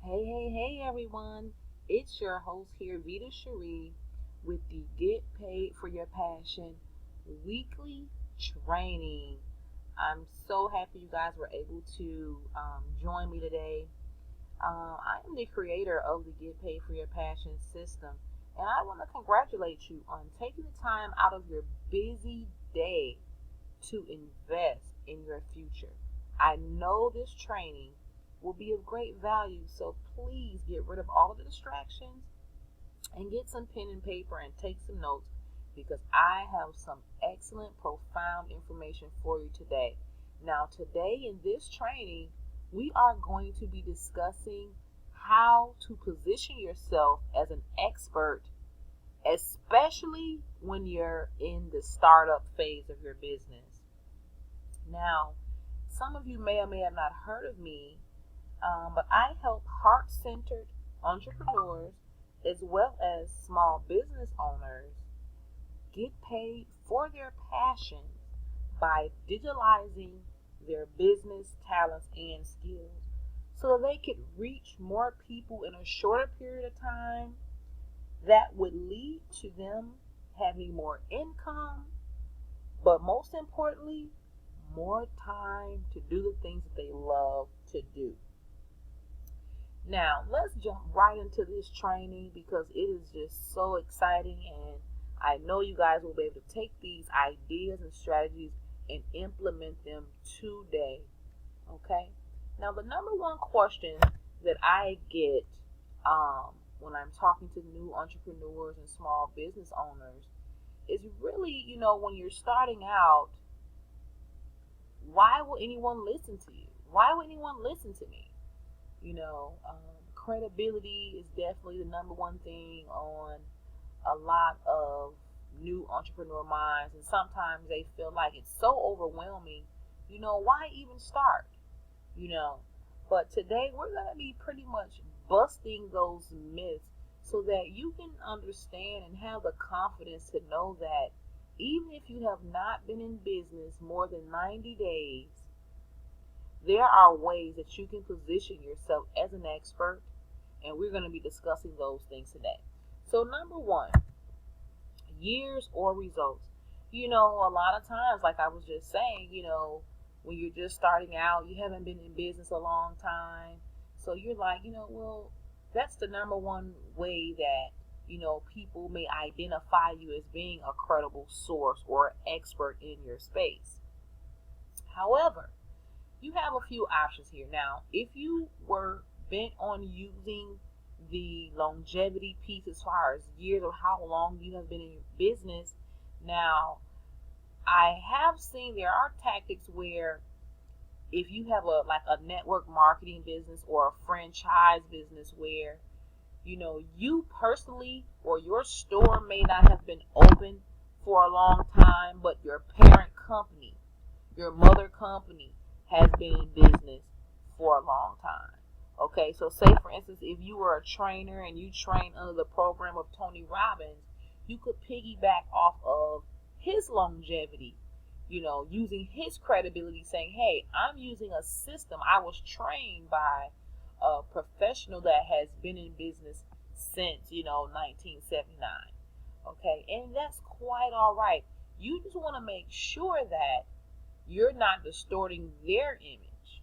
Hey, everyone. It's your host here, Vita Cherie, with the Get Paid for Your Passion weekly training. I'm so happy you guys were able to join me today. I am the creator of the Get Paid for Your Passion system, and I want to congratulate you on taking the time out of your busy day to invest in your future. I know this training will be of great value, so please get rid of all of the distractions and get some pen and paper and take some notes because I have some excellent, profound information for you today. Now, today in this training, we are going to be discussing how to position yourself as an expert, especially when you're in the startup phase of your business. Now, some of you may or may have not heard of me, but I help heart centered entrepreneurs as well as small business owners get paid for their passions by digitalizing their business talents and skills so that they could reach more people in a shorter period of time that would lead to them having more income, but most importantly, more time to do the things that they love to do. Now, let's jump right into this training because it is just so exciting, and I know you guys will be able to take these ideas and strategies and implement them today. Okay? Now, the number one question that I get when I'm talking to new entrepreneurs and small business owners is really, when you're starting out, why will anyone listen to you? Why will anyone listen to me? Credibility is definitely the number one thing on a lot of new entrepreneur minds, and sometimes they feel like it's so overwhelming. Why even start? You know, but today we're going to be pretty much busting those myths so that you can understand and have the confidence to know that even if you have not been in business more than 90 days, there are ways that you can position yourself as an expert, and we're going to be discussing those things today. So, number one, years or results. A lot of times, like I was just saying, when you're just starting out, you haven't been in business a long time. So you're like, well, that's the number one way that, people may identify you as being a credible source or expert in your space. However, you have a few options here. Now, if you were bent on using the longevity piece as far as years or how long you have been in your business, now I have seen there are tactics where if you have a network marketing business or a franchise business where you personally or your store may not have been open for a long time, but your parent company, your mother company has been in business for a long time. Okay, so say for instance, if you were a trainer and you trained under the program of Tony Robbins, you could piggyback off of his longevity, using his credibility, saying, hey, I'm using a system. I was trained by a professional that has been in business since, 1979. Okay, and that's quite all right. You just want to make sure that you're not distorting their image.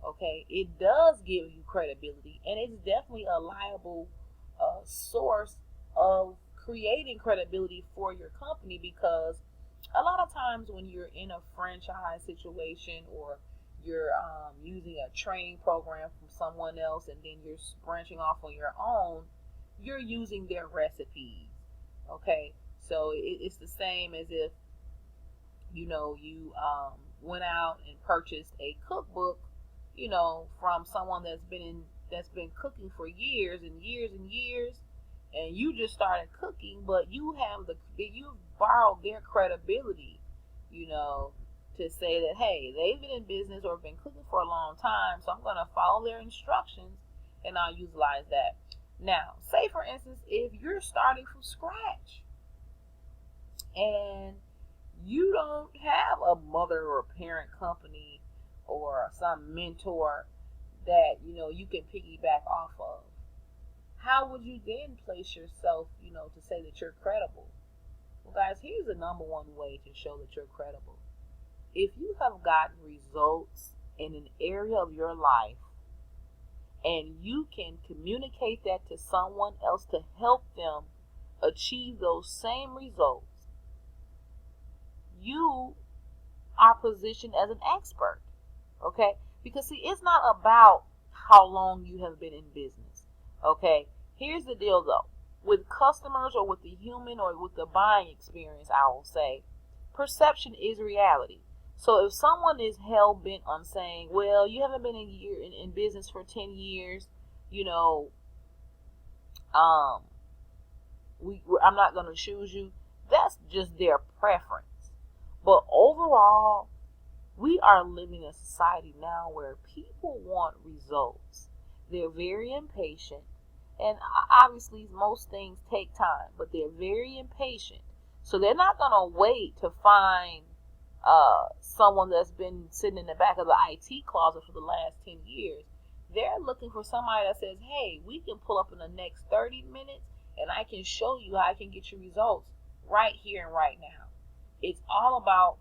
Okay, it does give you credibility, and it's definitely a liable source of creating credibility for your company because a lot of times when you're in a franchise situation or you're using a training program from someone else and then you're branching off on your own, you're using their recipes. Okay, so it's the same as if you went out and purchased a cookbook, from someone that's been cooking for years and years and years, and you just started cooking, but you've borrowed their credibility, you know, to say that hey, they've been in business or been cooking for a long time, so I'm gonna follow their instructions and I'll utilize that. Now, say for instance, if you're starting from scratch and you don't have a mother or parent company or some mentor that, you can piggyback off of. How would you then place yourself, to say that you're credible? Well, guys, here's the number one way to show that you're credible. If you have gotten results in an area of your life and you can communicate that to someone else to help them achieve those same results, you are positioned as an expert. Okay? Because see, it's not about how long you have been in business. Okay? Here's the deal though. With customers or with the human or with the buying experience, I will say, perception is reality. So if someone is hell bent on saying, well, you haven't been in business for 10 years, um, I'm not going to choose you. That's just their preference. But overall, we are living in a society now where people want results. They're very impatient. And obviously, most things take time, but they're very impatient. So they're not going to wait to find someone that's been sitting in the back of the IT closet for the last 10 years. They're looking for somebody that says, hey, we can pull up in the next 30 minutes and I can show you how I can get you results right here and right now. It's all about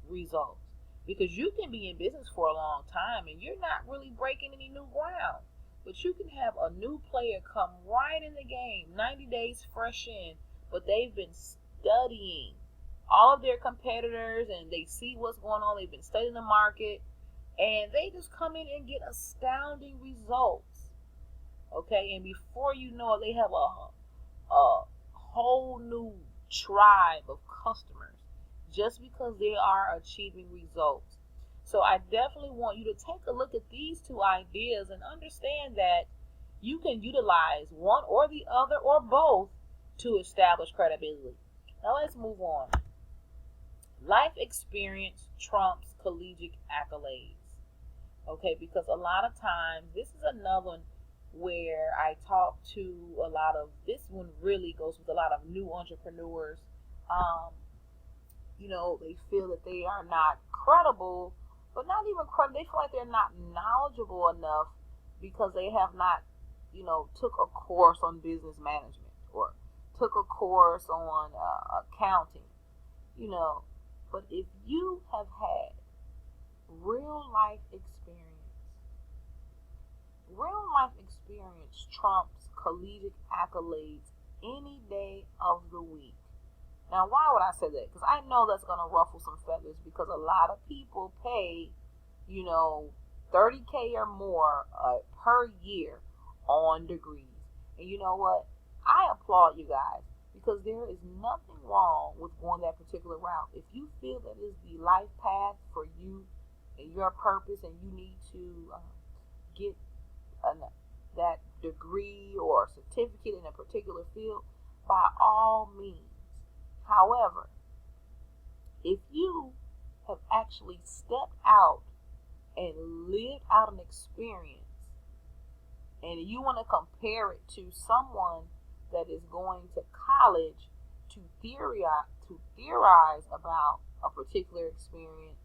results. Because you can be in business for a long time and you're not really breaking any new ground. But you can have a new player come right in the game, 90 days fresh in, but they've been studying all of their competitors and they see what's going on. They've been studying the market and they just come in and get astounding results. Okay, and before you know it, they have a whole new tribe of customers just because they are achieving results. So I definitely want you to take a look at these two ideas and understand that you can utilize one or the other or both to establish credibility. Now let's move on. Life experience trumps collegiate accolades. Okay, because a lot of times, this is another one where I talk to this one really goes with a lot of new entrepreneurs. They feel that they are not credible, but not even credible. They feel like they're not knowledgeable enough because they have not, took a course on business management or took a course on accounting, But if you have had real life experience trumps collegiate accolades any day of the week. Now, why would I say that? Because I know that's going to ruffle some feathers because a lot of people pay, 30K or more per year on degrees. And you know what? I applaud you guys because there is nothing wrong with going that particular route. If you feel that is the life path for you and your purpose and you need to get that degree or certificate in a particular field, by all means. However, if you have actually stepped out and lived out an experience and you want to compare it to someone that is going to college to theorize about a particular experience,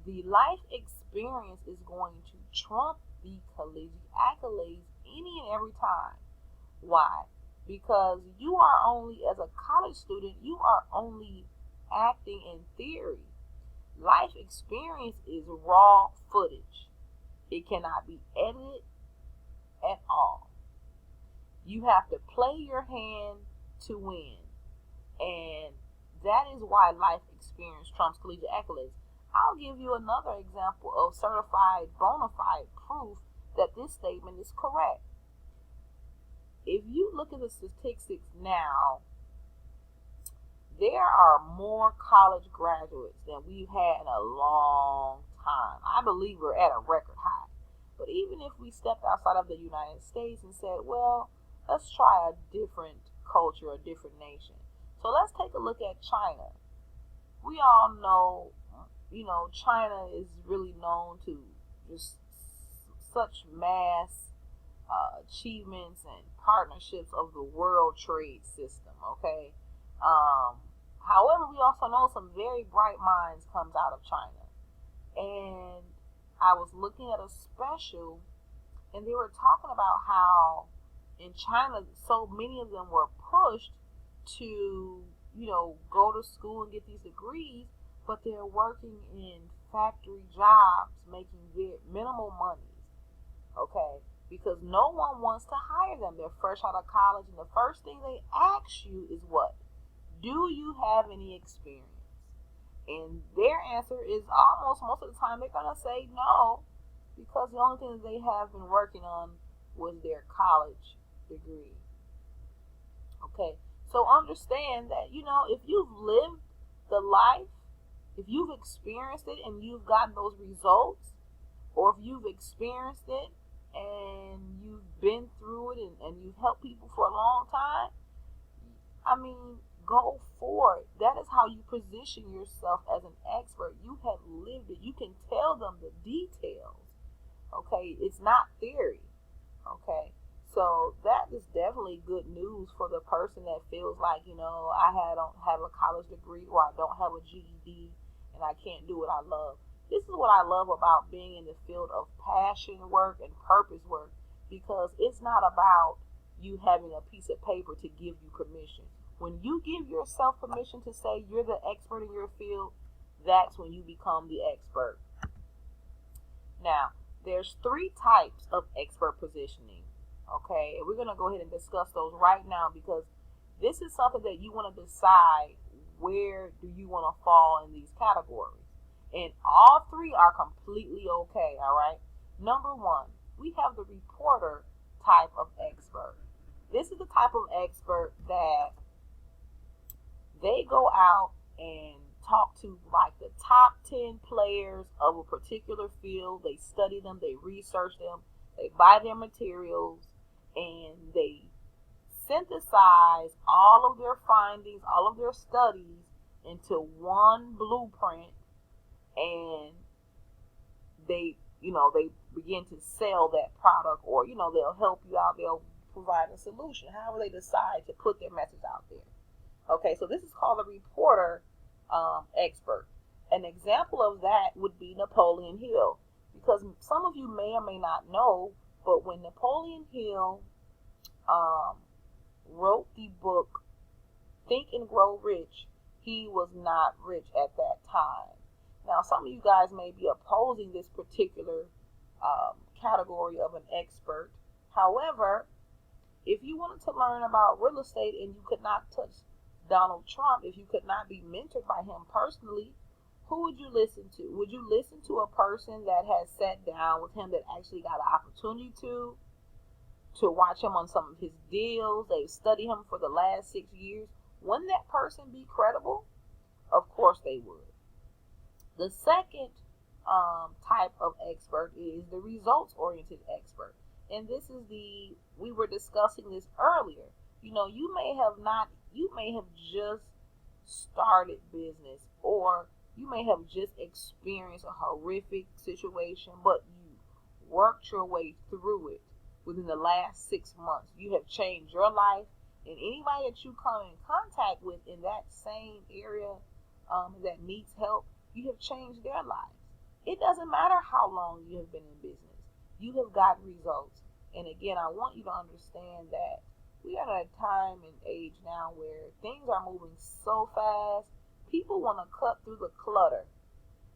the life experience is going to trump the collegiate accolades any and every time. Why? Because you are only, as a college student, you are only acting in theory. Life experience is raw footage. It cannot be edited at all. You have to play your hand to win. And that is why life experience trumps collegiate accolades. I'll give you another example of certified bona fide proof that this statement is correct. If you look at the statistics now, there are more college graduates than we've had in a long time. I believe we're at a record high. But even if we stepped outside of the United States and said, well, let's try a different culture, a different nation. So let's take a look at China. We all know, China is really known to just such mass achievements and partnerships of the world trade system, okay? However, we also know some very bright minds comes out of China. And I was looking at a special, and they were talking about how in China, so many of them were pushed to, go to school and get these degrees, but they're working in factory jobs, making very minimal money. Okay, because no one wants to hire them. They're fresh out of college, and the first thing they ask you is what? Do you have any experience? And their answer is almost most of the time they're going to say no, because the only thing that they have been working on was their college degree. Okay, so understand that, if you've lived the life, if you've experienced it and you've gotten those results, or if you've experienced it and you've been through it and you've helped people for a long time, I mean, go for it. That is how you position yourself as an expert. You have lived it. You can tell them the details. Okay, it's not theory. Okay, so that is definitely good news for the person that feels like, I don't have a college degree, or I don't have a GED, and I can't do what I love. This is what I love about being in the field of passion work and purpose work, because it's not about you having a piece of paper to give you permission. When you give yourself permission to say you're the expert in your field, that's when you become the expert. Now, there's 3 types of expert positioning. Okay, and we're going to go ahead and discuss those right now, because this is something that you want to decide, where do you want to fall in these categories. And all 3 are completely okay, all right? Number 1, we have the reporter type of expert. This is the type of expert that they go out and talk to like the top 10 players of a particular field. They study them, they research them, they buy their materials, and they synthesize all of their findings, all of their studies into one blueprint, and they begin to sell that product, or they'll help you out, they'll provide a solution, however they decide to put their message out there. Okay, so this is called a reporter expert. An example of that would be Napoleon Hill, because some of you may or may not know, but when Napoleon Hill wrote the book Think and Grow Rich, he was not rich at that time. Now, some of you guys may be opposing this particular category of an expert. However, if you wanted to learn about real estate and you could not touch Donald Trump, if you could not be mentored by him personally, who would you listen to? Would you listen to a person that has sat down with him, that actually got an opportunity to watch him on some of his deals? They've studied him for the last 6 years. Wouldn't that person be credible? Of course they would. The second type of expert is the results-oriented expert. And this is we were discussing this earlier. You may have just started business, or you may have just experienced a horrific situation, but you worked your way through it within the last 6 months. You have changed your life, and anybody that you come in contact with in that same area that needs help, you have changed their lives. It doesn't matter how long you have been in business. You have gotten results. And again, I want you to understand that we are at a time and age now where things are moving so fast. People want to cut through the clutter.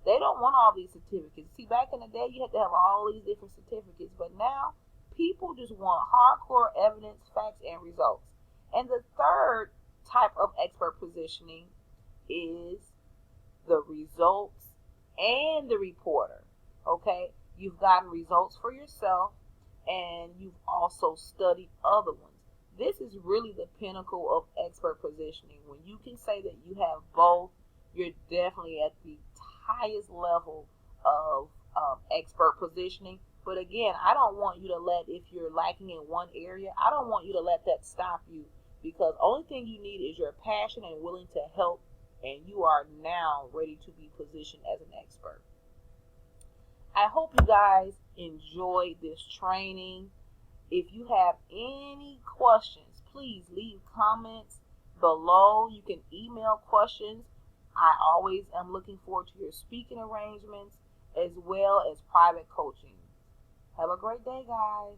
They don't want all these certificates. See, back in the day, you had to have all these different certificates. But now, people just want hardcore evidence, facts, and results. And the third type of expert positioning is the results and the reporter. Okay? You've gotten results for yourself, and you've also studied other ones. This is really the pinnacle of expert positioning. When you can say that you have both, you're definitely at the highest level of expert positioning. But again, I don't want you to if you're lacking in one area, I don't want you to let that stop you, because only thing you need is your passion and willing to help, and you are now ready to be positioned as an expert. I hope you guys enjoyed this training. If you have any questions, please leave comments below. You can email questions. I always am looking forward to your speaking arrangements. as well as private coaching. Have a great day, guys.